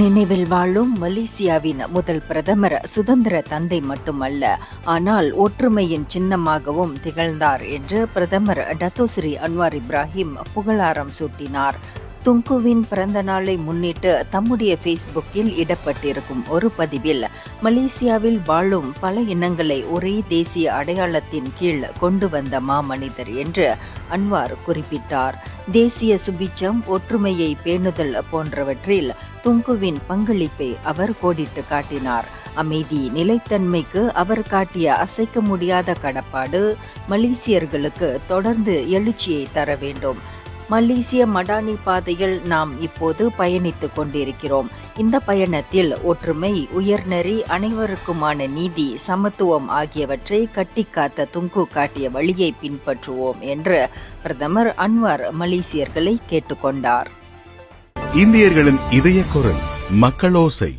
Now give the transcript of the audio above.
நினைவில் வாழும் மலேசியாவின் முதல் பிரதமர் சுதந்திர தந்தை மட்டுமல்ல, ஆனால் ஒற்றுமையின் சின்னமாகவும் திகழ்ந்தார் என்று பிரதமர் டத்தோஸ்ரீ அன்வார் இப்ராஹிம் புகழாரம் சூட்டினார். துங்குவின் பிறந்த நாளை முன்னிட்டு தம்முடைய ஃபேஸ்புக்கில் இடப்பட்டிருக்கும் ஒரு பதிவில், மலேசியாவில் வாழும் பல இனங்களை ஒரே தேசிய அடையாளத்தின் கீழ் கொண்டு வந்த மாமனிதர் என்று அன்வார் குறிப்பிட்டார். தேசிய சுபிட்சம், ஒற்றுமையை பேணுதல் போன்றவற்றில் துங்குவின் பங்களிப்பை அவர் கோடிட்டு காட்டினார். அமைதி, நிலைத்தன்மைக்கு அவர் காட்டிய அசைக்க முடியாத கடப்பாடு மலேசியர்களுக்கு தொடர்ந்து எழுச்சியை தர வேண்டும். மலேசிய மடானி பாதையில் நாம் இப்போது பயணித்துக் கொண்டிருக்கிறோம். இந்த பயணத்தில் ஒற்றுமை, உயர்நெறி, அனைவருக்குமான நீதி, சமத்துவம் ஆகியவற்றை கட்டிக்காத்த துங்கு காட்டிய வழியை பின்பற்றுவோம் என்று பிரதமர் அன்வார் மலேசியர்களை கேட்டுக்கொண்டார். இந்தியர்களின் இதய குரல் மக்களோசை.